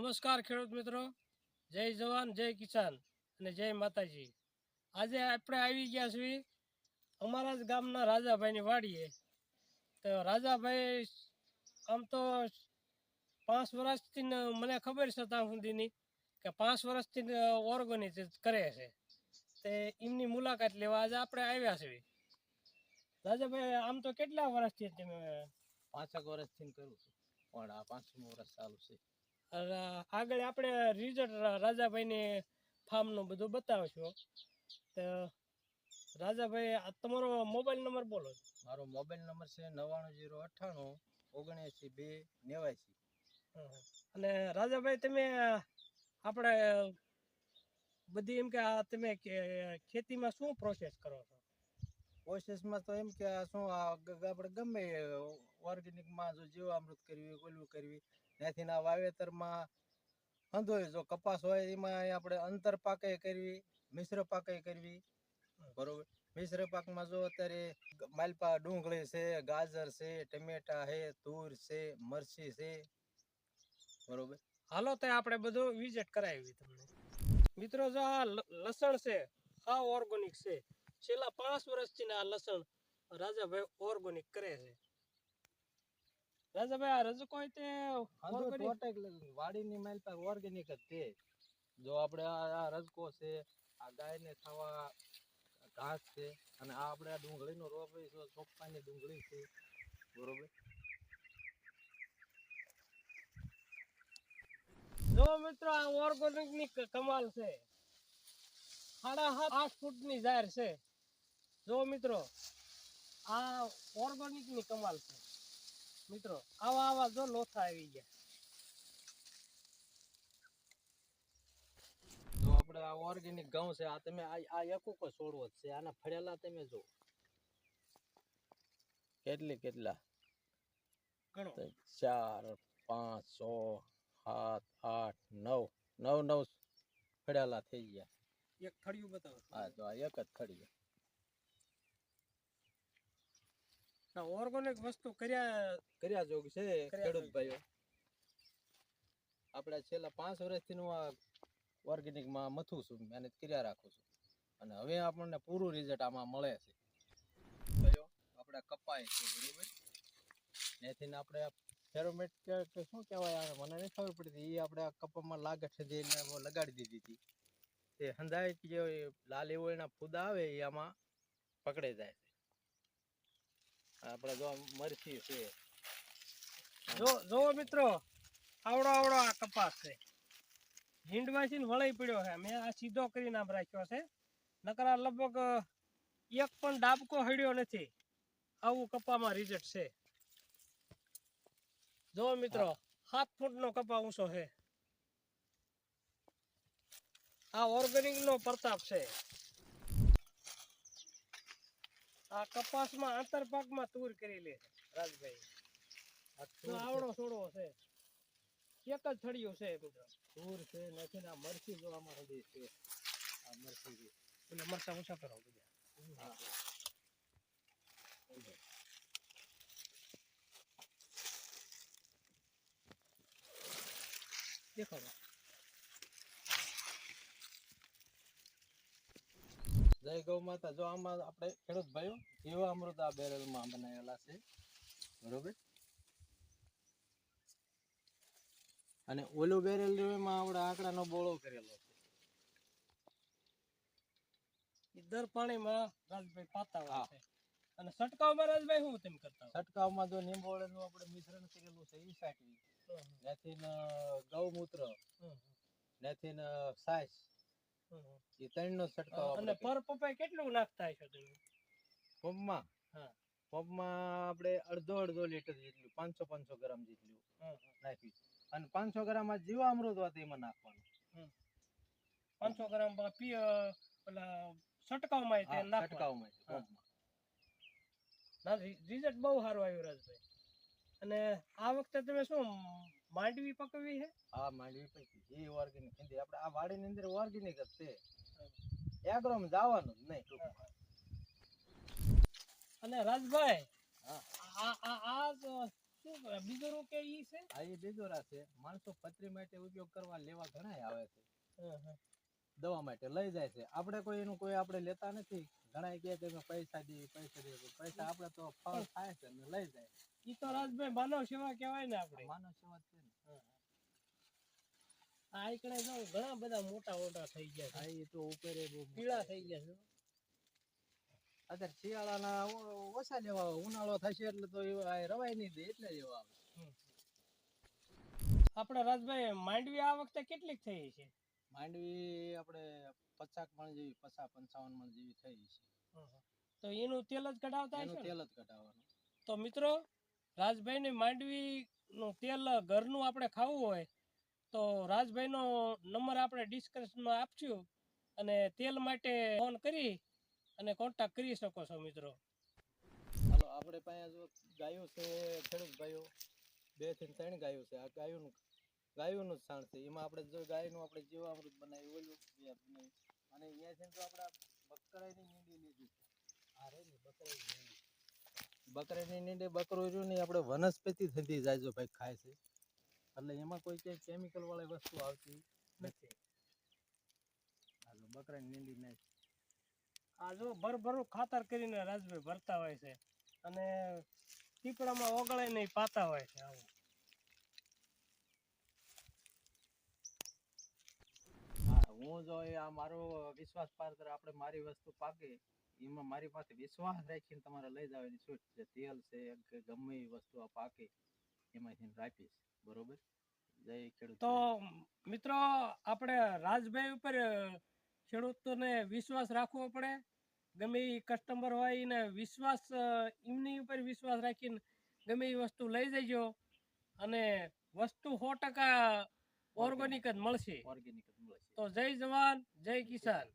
નમસ્કાર ખેડૂત મિત્રો, જય જવાન, જય કિસાન અને જય માતાજી. આજે આપણે આવી ગયા છીએ અમારા જ ગામના રાજાભાઈની વાડીએ. તો રાજાભાઈ આમ તો 5 વર્ષથી મને ખબર છે ત્યાં સુધીની કે 5 વર્ષથી ઓર્ગેનિક કરે છે. તે એમની મુલાકાત લેવા આજે આપણે આવ્યા છીએ. રાજાભાઈ આમ તો કેટલા વર્ષથી તમે? 5 વર્ષથી કરું છું, પણ આ 5મું વર્ષ ચાલુ છે. આગળ આપણે રિઝલ્ટ રાજાભાઈની ફાર્મનું બધું બતાવશો. તો રાજાભાઈ તમારો મોબાઈલ નંબર બોલો. મારો મોબાઈલ નંબર છે 99 098 79 2 89. અને રાજાભાઈ તમે આપણે બધી એમ કે તમે ખેતીમાં શું પ્રોસેસ કરો છો? પ્રોસેસમાં તો એમ કે શું આપણે ગમે ઓર્ગેનિકમાં જો જીવામૃત કરવી, ઓલું કરવી, ત્યાંથી ના વાવેતરમાં અંધોય જો કપાસ હોય એમાં આપણે અંતર પાકે કરવી, મિશ્ર પાકે કરવી. બરોબર. મિશ્ર પાકમાં જો અત્યારે માલપા ડુંગળી છે, ગાજર છે, ટમેટા છે, તુર છે, મરચી છે. બરોબર. હાલો તો આપણે બધું વિઝિટ કરાવી તમને. મિત્રો જો આ લસણ છે, આ ઓર્ગેનિક છે. છેલ્લા 5 વર્ષથી આ લસણ રાજાભાઈ ઓર્ગેનિક કરે છે. રાજાભાઈ આ રજકો હોય તે વાડીની માલ પર ઓર્ગેનિક જ તે. જો આપણે આ રજકો છે, આ ગાયને ખાવા ઘાસ છે, અને આ આપણે આ ડુંગળીનો રોપ છે, ચોપ્પાની ડુંગળી છે. બરોબર. જો મિત્રો આ ઓર્ગેનિક ની કમાલ છે. 7.5-8 ફૂટની જાર છે. જો મિત્રો આ ઓર્ગેનિક ની કમાલ છે. મિત્રો આવા જો લોથા આવી ગયા. જો આપણે આ ઓર્ગેનિક ઘઉં છે, આ તમે આ એકોકો છોડવો જ છે. આના ફળેલા તમે જો કેટલા ઘણો 4 5 6 7 8 9 9 ફળેલા થઈ ગયા. એક થળિયું બતાવો. હા, તો આ એક જ થળિયું. ઓર્ગેનિક વસ્તુ કર્યા જોગ છે ખેડૂત ભાઈઓ. આપણે છેલ્લા 5 વર્ષથી હું આ ઓર્ગેનિકમાં મથું છું, મહેનત કર્યા રાખું છું, અને હવે આપણને પૂરું રિઝલ્ટ આમાં મળે છે. આપણે કપાય છે. બરોબર. એથી આપણે ફેરોમેટ કે શું કહેવાય, મને નહીં ખબર પડતી. એ આપણે આ કપામાં લાગે છે જે લગાડી દીધી હતી. તે હંધાય જે લાલ એવોળના ફૂદા આવે એ આમાં પકડી જાય છે. આપણે જો મરચી છે, જો મિત્રો આવડો આ કપાસ છે. હિંડવાસી વળાઈ પડ્યો છે. મેં આ સીધો કરીને આમ રાખ્યો છે. નકરા લગભગ એક પણ ડાબકો હડ્યો નથી. આવું કપામાં રિઝલ્ટ છે. જો મિત્રો 7 ફૂટનો કપા ઊંચો છે. આ ઓર્ગેનિક નો પ્રતાપ છે. આ કપાસમાં આંતરપાકમાં તુર કરી લે રાજભાઈ. આવડો છોડવો છે. એક જ થળિયું છે મિત્રો. તુર છે, નથી આ મરચી જોવામાં હજી છે. આ મરચી એટલે મરચા ઓછા કરો બધા. હા. દેખાડો. જય ગૌ માતા. જો આમાં આપણે ખેડૂત ભાઈઓ જીવામૃત આ બેરલમાં બનાવેલા છે. બરોબર. અને ઓલું બેરલ માં આપણે આંકડાનો બોળો કરેલો છે. દર પાણીમાં રાજભાઈ પાતા હોય છે. અને છંટકાવમાં રાજભાઈ શું તેમ કરતા? છંટકાવમાં જો લીંબોળીનું આપણે મિશ્રણ કરેલું છે એ સાટવી, ત્યાંથી ગૌમૂત્ર, ત્યાંથી સાસ, એ 3નો છંટકાવ. અને પર પપાઈ કેટલું નાખતા હશો તમે પંપમાં? હા, પંપમાં આપણે અડધો લીટર જેટલું, 500 ગ્રામ જેટલું નાખી, અને 500 ગ્રામ જીવામૃત વાત એમાં નાખવાનું. 500 ગ્રામ પેલા છંટકાવમાં છંટકાવમાં રિઝલ્ટ બહુ સારું આવ્યું રાજભાઈ. અને આ વખતે તમે શું માંડવી પકવી છે? હા, માંડવી પકી. એ ઓર્ગેનિક ખેતી આપણે આ વાડીની અંદર ઓર્ગેનિક જ છે. એગ્રોમાં જવાનું જ નહીં. અને રાજભાઈ આ શું શું કરે? બીજો રૂ કે ઈ છે? આ એ બેજોરા છે. માણસો પતરી માટે ઉપયોગ કરવા લેવા ઘણાય આવે છે. હા, હા. દવા માટે લઈ જાય છે. આપણે કોઈ એનું કોઈ આપણે લેતા નથી. ઘણાય કહે કે અમે પૈસા દઈએ પૈસા આપણે તો ફળ થાય છે ને લઈ જાય. ઈ તો રાજભાઈ માનવ સેવા કહેવાય ને આપણે. માનવ સેવા જ છે ને. આ આઈકણે જો ઘણા બધા મોટા મોટા થઈ ગયા છે. આ એ તો ઉપર એ બહુ પીળા થઈ ગયા છે. અત્યારે શિયાળાના ઓછા લેવા આવે. ઉનાળો થશે એટલે તો એ રવાય નહીં દે એટલે જ એવા આવે. આપણે રાજભાઈ માંડવી આ વખતે કેટલીક થઈ છે? માંડવી આપણે 50 મણ જેવી 55 મણ જેવી થઈ છે. તો એનું તેલ જ કઢાવતા એનું હશો ને? તેલ જ કઢાવવાનું. તો મિત્રો રાજભાઈને માંડવી નું તેલ ઘરનું આપણે ખાવું હોય તો રાજભાઈનો નંબર આપણે ડિસ્ક્રિપ્શનમાં આપશું અને તેલ માટે ફોન કરી અને કોન્ટેક્ટ કરી શકો છો મિત્રો. હાલો આપણે પાસે જો ગાયો છે ખેડૂત ભાઈઓ 2 થી 3 ગાયો છે. આ ગાયોનું જ છાણ છે. એમાં આપણે જો ગાયનું આપણે જીવામૃત બનાવ્યું ઓલું બનાવ્યું અને અહીંયાથી જો આપણે બકરાની નીંડી લીધી છે. આ રહી ને બકરાની નીંડી. બકરાની નીંડી બકરું રહ્યું ને આપણે વનસ્પતિ થતી જાય જો ભાઈ ખાય છે. એટલે એમાં કોઈ ક્યાંય કેમિકલ વાળી વસ્તુ આવતી નથી. હાલો બકરાની નીંડી નાખ. આ જો ભરભરું ખાતર કરીને રાજભાઈ ભરતા હોય છે અને પીપળામાં ઓગળે નહીં પાતા હોય છે આવું. હા હું જો આ મારો વિશ્વાસ પાત્ર આપણે મારી વસ્તુ પાકે એમાં મારી પાસે વિશ્વાસ રાખીને તમારે લઈ જવાની છૂટ છે. તેલ છે કે ગમે એ વસ્તુ આ પાકે એમાંથી રાખીશ. બરોબર. જય ખેડૂત. તો મિત્રો આપણે રાજભાઈ ઉપર ખેડૂતોને વિશ્વાસ રાખવો પડે. ગમે એ કસ્ટમર હોય એને વિશ્વાસ એમની ઉપર વિશ્વાસ રાખીને ગમે એ વસ્તુ લઈ જજો અને વસ્તુ 100% ઓર્ગેનિક જ મળશે. ઓર્ગેનિક જ મળે છે. તો જય જવાન જય કિસાન.